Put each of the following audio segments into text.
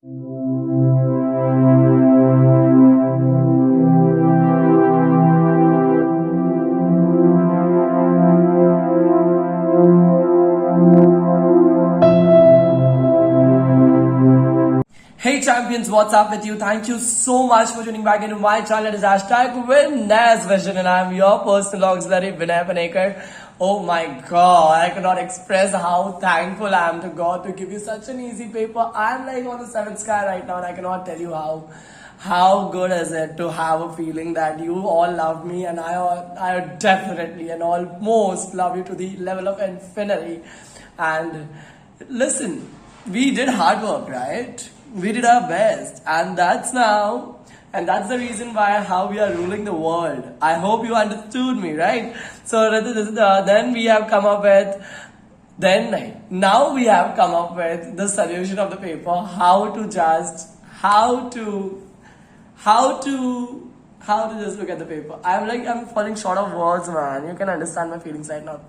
Hey champions, what's up with you? Thank you so much for tuning back into my channel. It is hashtag Winners Vision and I'm your personal auxiliary Vinay Panekar. Oh my god, I cannot express how thankful I am to God to give you such an easy paper. I'm like on the seventh sky right now and I cannot tell you how good is it to have a feeling that you all love me and I definitely and almost love you to the level of infinity. And listen, we did hard work, right? We did our best, and that's the reason why how we are ruling the world. I hope you understood me, right? So then we have come up with now we have come up with the solution of the paper, how to just look at the paper. I'm falling short of words, man. You can understand my feelings right now.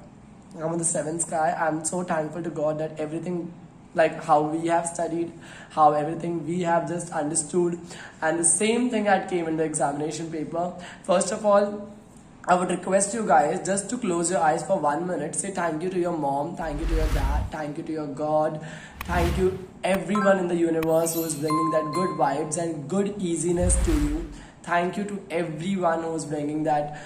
I'm on the seventh sky. I'm so thankful to God that everything, like how we have studied, how everything we have just understood, and the same thing that came in the examination paper. First of all, I would request you guys just to close your eyes for 1 minute. Say thank you to your mom, thank you to your dad, thank you to your God, thank you everyone in the universe who is bringing that good vibes and good easiness to you. Thank you to everyone who is bringing that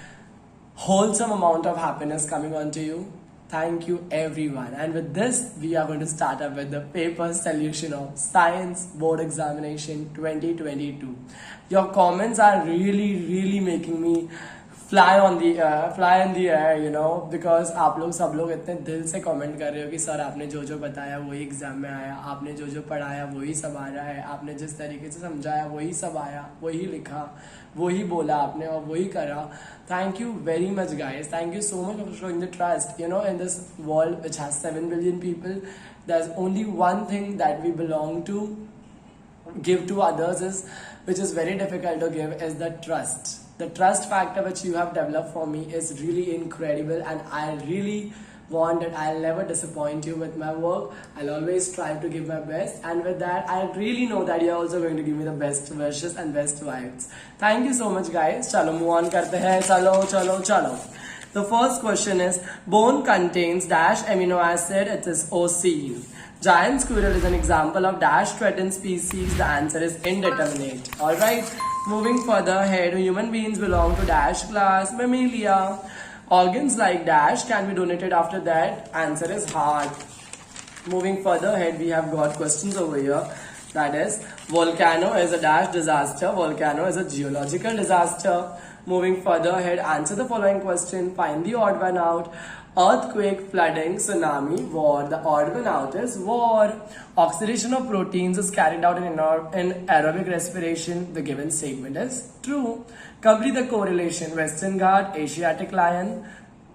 wholesome amount of happiness coming onto you. Thank you everyone. And with this, we are going to start up with the paper solution of Science Board Examination 2022. Your comments are really making me fly in the air, you know, because आप लोग सब लोग इतने दिल से comment कर रहे हो कि सर आपने जो बताया वही एग्जाम में आया, आपने जो पढ़ाया वही सब आ रहा है, आपने जिस तरीके से समझाया वही सब आया, वही लिखा, वही बोला आपने और वही करा. Thank you very much guys. Thank you so much for showing the trust. You know, in this world which has 7 billion people, there's only one thing that we belong to give to others which is very difficult to give, is the trust. The trust factor which you have developed for me is really incredible, and I really want that I'll never disappoint you with my work. I'll always try to give my best, and with that I really know that you're also going to give me the best wishes and best vibes. Thank you so much guys. Chalo move on karte hain. Chalo. The first question is, bone contains dash amino acid, it is OC. Giant squirrel is an example of dash threatened species. The answer is indeterminate. Alright, moving further ahead, human beings belong to dash class, Mammalia. Organs like dash can be donated after that. Answer is heart. Moving further ahead, we have got questions over here. That is, volcano is a dash disaster. Volcano is a geological disaster. Moving further ahead, answer the following question. Find the odd one out. Earthquake, flooding, tsunami, war. The odd one out is war. Oxidation of proteins is carried out in aerobic respiration. The given statement is true. Complete the correlation. Western Ghat, Asiatic lion.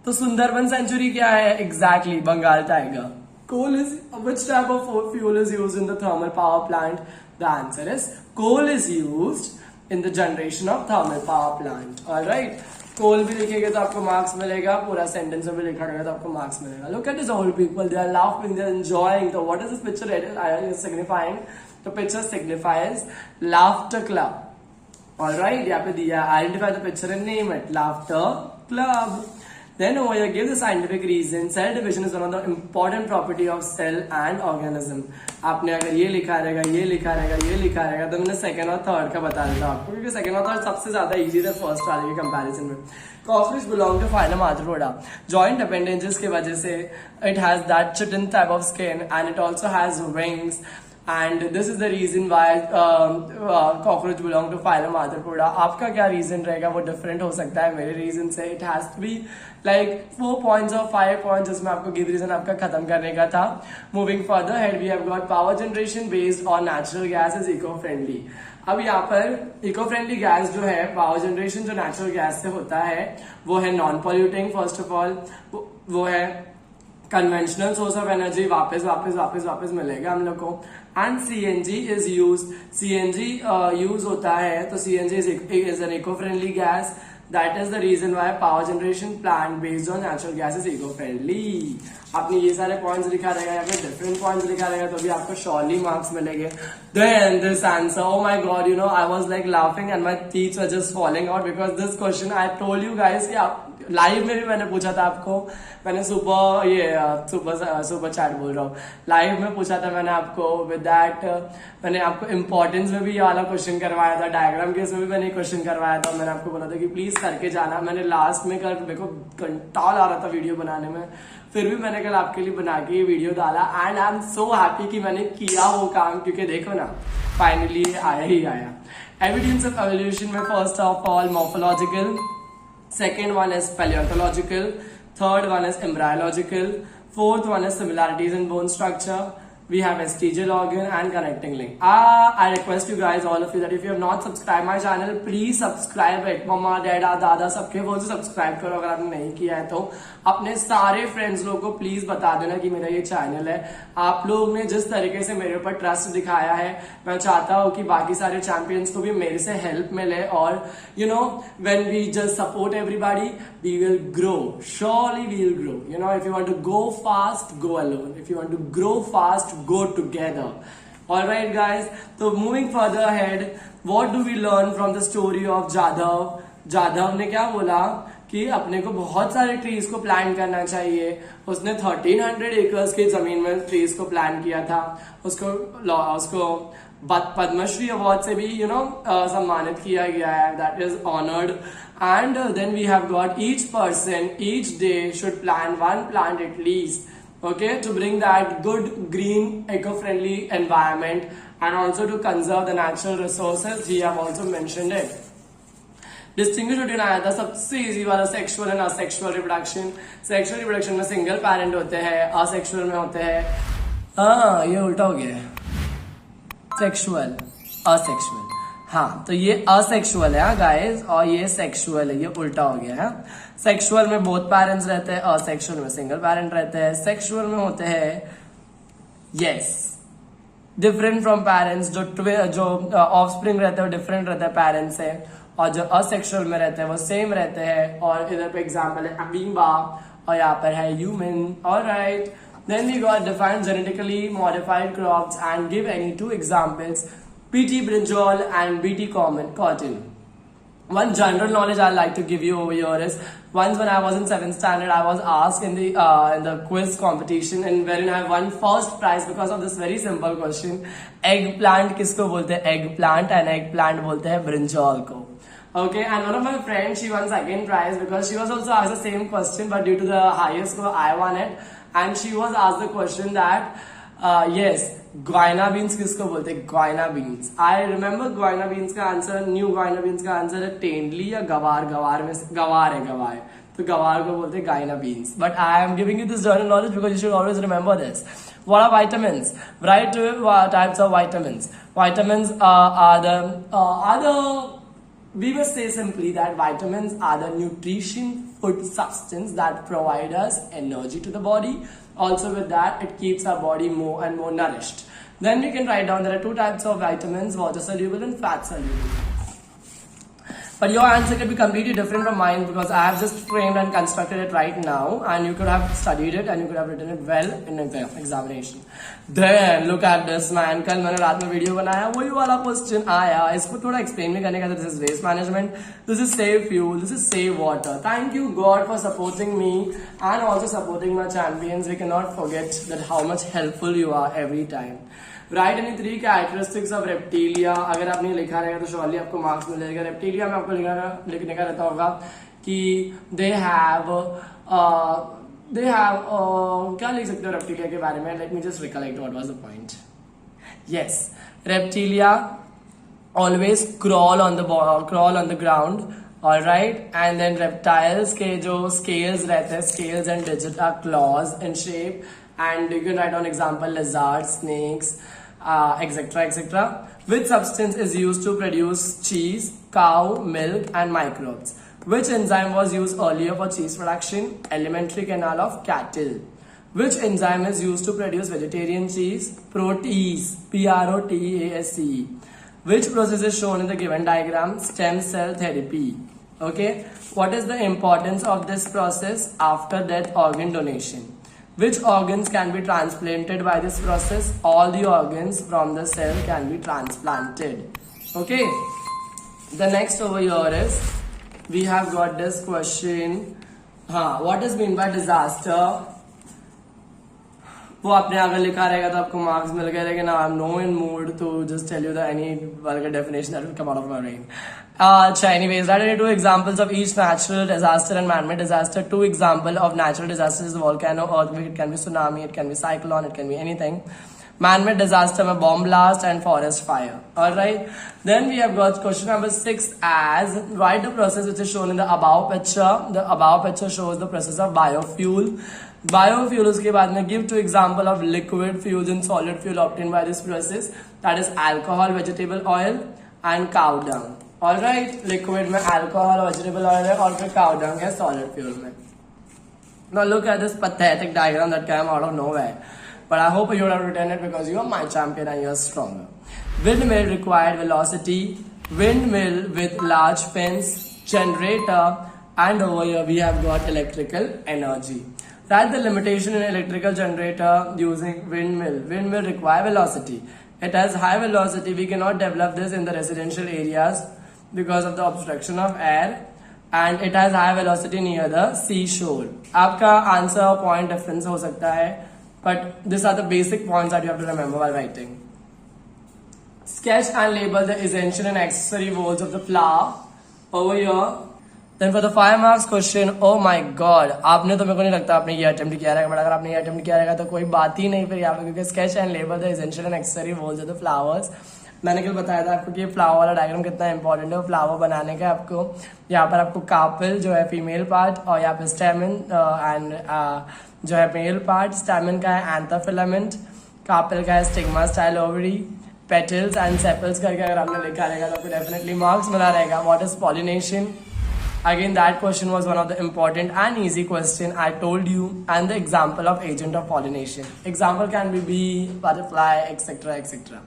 तो Sundarban century क्या है? Exactly, Bengal tiger. Coal is, which type of fuel is used in the thermal power plant? The answer is coal is used in the generation of thermal power plant. All right. कोल भी लिखेगा तो आपको marks मिलेगा, पूरा sentence में भी लिखा रहेगा तो आपको मार्क्स मिलेगा. Look at these old people, they are laughing, they are enjoying. So what is this picture signifying? The picture signifies laughter club. Alright, यहाँ पे दिया, identify the picture and name it, laughter club. Then over here, give the scientific reason. Cell division is one of the important property of cell and organism. आपने अगर ये लिखा रहेगा तो मैंने सेकंड और थर्ड का बता देता आपको, क्योंकि सेकंड और थर्ड सबसे ज्यादा इजी था फर्स्ट वाले के कंपैरिजन में. Cockroach belong to phylum Arthropoda. Joint appendages की वजह से it has that chitin type of skin and it also has wings. And this is the reason why cockroach belong to phylum Arthropoda. आपका क्या reason रहेगा वो different हो सकता है मेरे reason से. It has to be like 4 points or 5 points जिसमें आपको give reason आपका खत्म करने का था. Moving further ahead, we have got power generation based on natural gas is eco-friendly. अब यहाँ पर इको फ्रेंडली गैस जो है, पावर जनरेशन जो नेचुरल गैस से होता है वो है non polluting. First of all वो है कन्वेंशनल सोर्स ऑफ एनर्जी, वापस मिलेगा हम लोग को. And CNG is CNG use होता है, तो CNG is an eco friendly gas. That is the reason why power generation plant based on natural gas is eco friendly. आपने ये सारे पॉइंट्स लिखा रहेगा या फिर डिफरेंट पॉइंट्स लिखा रहेगा तो भी आपको श्योरली मार्क्स मिलेंगे. Then this answer, oh my god, you know I was like laughing and my teeth were just falling out because this question I told you guys कि आप लाइव में भी मैंने पूछा था आपको. मैंने सुपर चैट बोल रहा हूँ, लाइव में पूछा था मैंने आपको. विद दैट मैंने आपको इंपॉर्टेंस में भी ये वाला क्वेश्चन करवाया था, डायग्राम केस में भी मैंने क्वेश्चन करवाया था. मैंने आपको बोला था कि प्लीज करके जाना. मैंने लास्ट में कल मेरे को कंटाल आ रहा था वीडियो बनाने में, फिर भी मैंने कल आपके लिए बना के ये वीडियो डाला. And I am so happy कि मैंने किया वो काम, क्योंकि देखो ना फाइनली आया ही आया. एविडेंस ऑफ एवोल्यूशन में first of all morphological, second one is paleontological, third one is embryological, fourth one is similarities in bone structure, we have vestigial organ and connecting link. I request you guys, all of you, that if you have not subscribed my channel, please subscribe it. मम्मा डैडा दादा सबके phone से subscribe करो. अगर आपने नहीं किया है तो अपने सारे फ्रेंड्स लोगों को प्लीज बता देना कि मेरा ये चैनल है. आप लोग ने जिस तरीके से मेरे ऊपर ट्रस्ट दिखाया है, मैं चाहता हूँ कि बाकी सारे चैंपियंस को भी मेरे से हेल्प मिले. और you know when we just support everybody we will grow. Surely we will grow. You know, if you want to go fast, go alone. If you want to grow fast, go together. Alright guys, so moving further ahead, what do we learn from the story of Jadhav? Jadhav ने क्या बोला कि अपने को बहुत सारे trees को plant करना चाहिए. उसने 1300 एकर्स की जमीन में ट्रीज को प्लांट किया था. उसको पद्मश्री अवार्ड से भी सम्मानित किया गया है. That is honoured. And then we have got each person each day should plant one plant at least, okay, to bring that good green eco-friendly environment and also to conserve the natural resources. He have also mentioned it. Distinguish between आया था सबसे easy वाला sexual and asexual reproduction. Sexual reproduction में single parent होते हैं, asexual में होते हैं, हाँ ये उल्टा हो गया है, सेक्सुअल असेक्सुअल. हाँ तो ये असेक्सुअल है गाइस और ये सेक्सुअल है, ये उल्टा हो गया है. सेक्सुअल में बोथ पेरेंट्स रहते हैं, असेक्सुअल में सिंगल पेरेंट रहते हैं. सेक्सुअल में होते हैं यस डिफरेंट फ्रॉम पेरेंट्स, जो ऑफस्प्रिंग रहते हैं वो डिफरेंट रहता है पेरेंट्स से, और जो असेक्सुअल में रहते हैं वो सेम रहते हैं. और इधर पे एग्जाम्पल है अमीबा और यहाँ पर है human. Alright, then we got defined genetically modified crops and give any two examples, BT brinjal and BT cotton. One general knowledge I'd like to give you over here is, once when I was in 7th standard, I was asked in the quiz competition and wherein I won first prize because of this very simple question. Eggplant किसको बोलते हैं? Eggplant, and eggplant बोलते हैं brinjal को. Okay, and one of my friends, she won second prize because she was also asked the same question, but due to the higher score, I won it. And she was asked the question that yes, guiana beans किसको बोलते हैं? guiana beans. I remember guiana beans का answer, new guiana beans का answer है टेंडली या गवार. गवार में गवार है, गवार, तो गवार को बोलते हैं guiana beans. But I am giving you this general knowledge because you should always remember this. What are vitamins? Right, types of vitamins. Vitamins are the we must say simply that vitamins are the nutrition food substance that provide us energy to the body. Also with that, it keeps our body more and more nourished. Then we can write down there are two types of vitamins, water soluble and fat soluble. But your answer could be completely different from mine because I have just framed and constructed it right now, and you could have studied it and you could have written it well in the examination. Then look at this man. कल मैंने रात में video बनाया, वही वाला question आया. इसको थोड़ा एक्सप्लेन भी करने का था. This is waste management, this is save fuel, this is save water. Thank you God for supporting me and also supporting my champions. We cannot forget that how much helpful you are every time. Right any 3 characteristics of reptilia. अगर आपने लिखा रहेगा तो surely आपको marks मिलेगा. Reptilia में आपको लिखने का रहता होगा कि दे हैव क्या लिख सकते हो रेप्टिलिया के बारे में? Let me just recollect what was the point. Yes, reptilia always crawl on the ground. Alright, and then reptiles के जो स्केल्स रहते हैं, scales and digit are claws in shape. And you can write down example lizards, snakes, etc. Which substance is used to produce cheese, cow milk and microbes? Which enzyme was used earlier for cheese production? Alimentary canal of cattle. Which enzyme is used to produce vegetarian cheese? Protease, Protease. Which process is shown in the given diagram? Stem cell therapy. Okay, what is the importance of this process after death organ donation? Which organs can be transplanted by this process? All the organs from the cell can be transplanted. Okay. The next over here is, we have got this question. What is mean by disaster? वो आपने अगर लिखा रहेगा तो आपको marks मिल गए, लेकिन I am no in mood to just tell you the any vulgar definition that will come out of my brain. अच्छा, anyways, write any two examples of each natural disaster and man-made disaster. Two example of natural disasters is volcano, earthquake, it can be tsunami, it can be cyclone, it can be anything. Man-made disaster में bomb blast and forest fire. Alright. Then we have got question number 6 as, write the process which is shown in the above picture. The above picture shows the process of biofuel. Biofuel, उसके बाद में give two example of liquid fuels and solid fuel obtained by this process. That is alcohol, vegetable oil and cow dung. Alright. Liquid में alcohol, vegetable oil है, और फिर cow dung है solid fuel में. Now look at this pathetic diagram that came out of nowhere. But I hope you would have written it because you are my champion and you are stronger. Windmill required velocity, windmill with large fins, generator, and over here we have got electrical energy. Write the limitation in electrical generator using windmill. Windmill require velocity. It has high velocity. We cannot develop this in the residential areas because of the obstruction of air. And it has high velocity near the seashore. आपका answer point difference हो सकता है. But these are the basic points that you have to remember while writing. Sketch and label the essential and accessory roles of the flower over here. Then for the 5 marks question, oh my god, आपने तो मेरे को नहीं लगता आपने ये attempt किया रहेगा, but अगर आपने ये attempt किया रहेगा तो कोई बात ही नहीं फिर यहाँ पे, क्योंकि sketch and label the essential and accessory roles of the flowers. मैंने कल बताया था आपको कि ये फ्लावर वाला डायग्राम कितना इंपॉर्टेंट है. फ्लावर बनाने का आपको यहाँ पर आपको कार्पेल जो है फीमेल पार्ट, और यहाँ पे स्टेमन एंड जो है मेल पार्ट. स्टेमन का है एंथोफिलामेंट, कार्पेल का है stigma style ovary, petals and sepals करके अगर आपने लिखा रहेगा तो आपको डेफिनेटली मार्क्स मिला रहेगा. What is pollination? Again, that question was one of the important and easy question I told you, and the example of agent of pollination. Example can be bee, butterfly, etc., etc.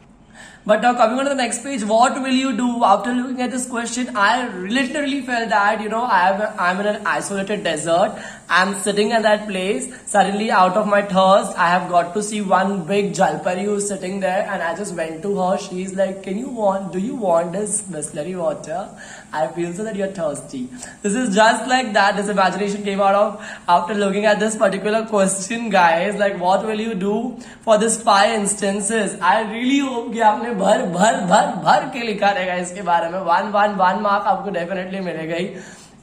But now coming on to the next page, what will you do after looking at this question? I literally felt that, you know, I'm in an isolated desert. I'm sitting in that place. Suddenly, out of my thirst, I have got to see one big jalpari who's sitting there, and I just went to her. She's like, do you want this Bisleri water? I feel so that you're thirsty. This is just like that. This imagination came out of after looking at this particular question, guys. Like, what will you do for this 5 instances? I really hope कि आपने भर के लिखा रहेगा इसके बारे में. one mark आपको definitely मिलेगा ही.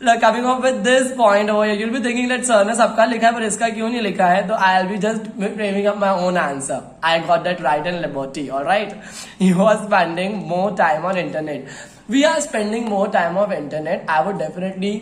Like, coming up with this point over here, you'll be thinking that sir ने सबका लिखा है पर इसका क्यों नहीं लिखा है? तो I'll be just framing up my own answer. I got that right in Liberty, alright? You are spending more time on internet. We are spending more time on internet. I would definitely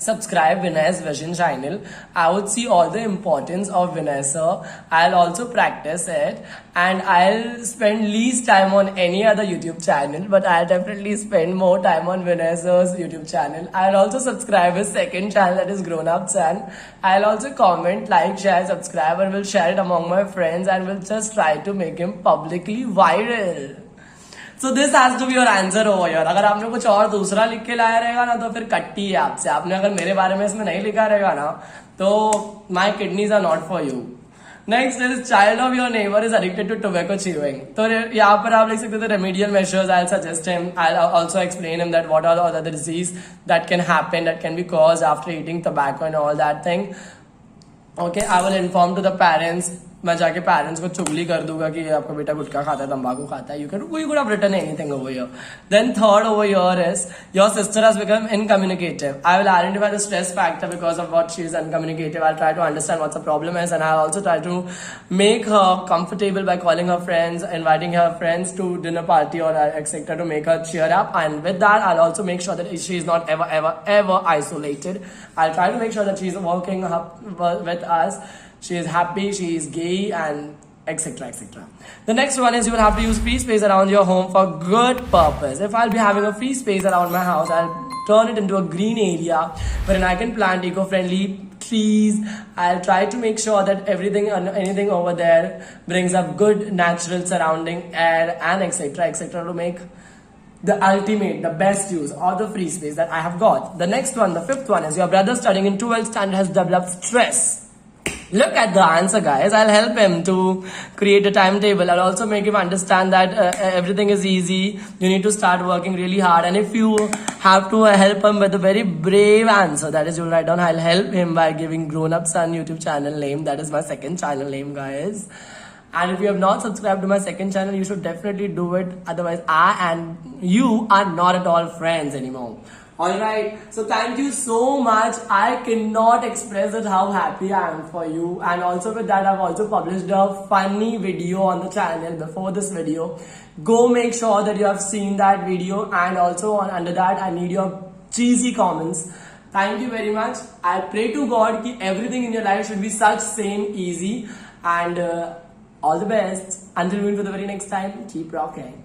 subscribe Vinay's Vision channel. I would see all the importance of Vinay sir. I'll also practice it, and I'll spend least time on any other YouTube channel, but I'll definitely spend more time on Vinay sir's YouTube channel. I'll also subscribe his second channel, that is Grown Up Chan. I'll also comment, like, share, subscribe, and will share it among my friends, and will just try to make him publicly viral. So this has to be your answer over here. अगर आपने कुछ और दूसरा लिख के लाया रहेगा ना तो फिर कट्टी है आपसे. आपने अगर मेरे बारे में इसमें नहीं लिखा रहेगा ना तो my kidneys are not for you. Next is child of your neighbor is addicted to tobacco chewing. तो यहाँ पर आप लिख सकते थे remedial measures. I'll suggest him. I'll also explain him that what are all the disease that can happen, that can be caused after eating tobacco and all that thing. Okay, I will inform to the parents. मैं जाके parents को चुगली कर दूंगा कि आपका बेटा गुटखा खाता है, तंबाकू खाता है. You could have written anything over here. Then third over here is your sister has become incommunicative. I will identify the stress factor because of what she is uncommunicative. I'll try to understand what the problem is, and I'll also try to make her comfortable by calling her friends, inviting her friends to dinner party or etc. to make her cheer up. And with that, I'll also make sure that she is not ever isolated. I'll try to make sure that she is working with us. She is happy, she is gay, and etc. etc. The next one is you will have to use free space around your home for good purpose. If I'll be having a free space around my house, I'll turn it into a green area wherein I can plant eco-friendly trees. I'll try to make sure that anything over there brings up good natural surrounding air and etc. etc. to make the ultimate, the best use of the free space that I have got. The next one, the 5th one is your brother studying in 12th standard has developed stress. Look at the answer, guys. I'll help him to create a timetable. I'll also make him understand that everything is easy. You need to start working really hard. And if you have to help him with a very brave answer, that is, you'll write down, I'll help him by giving Grown Up Son YouTube channel name. That is my second channel name, guys. And if you have not subscribed to my second channel, you should definitely do it. Otherwise, I and you are not at all friends anymore. Alright, so thank you so much. I cannot express it how happy I am for you. And also with that, I've also published a funny video on the channel before this video. Go make sure that you have seen that video, and also under that I need your cheesy comments. Thank you very much. I pray to God that everything in your life should be such same easy, and all the best. Until we meet for the very next time, keep rocking.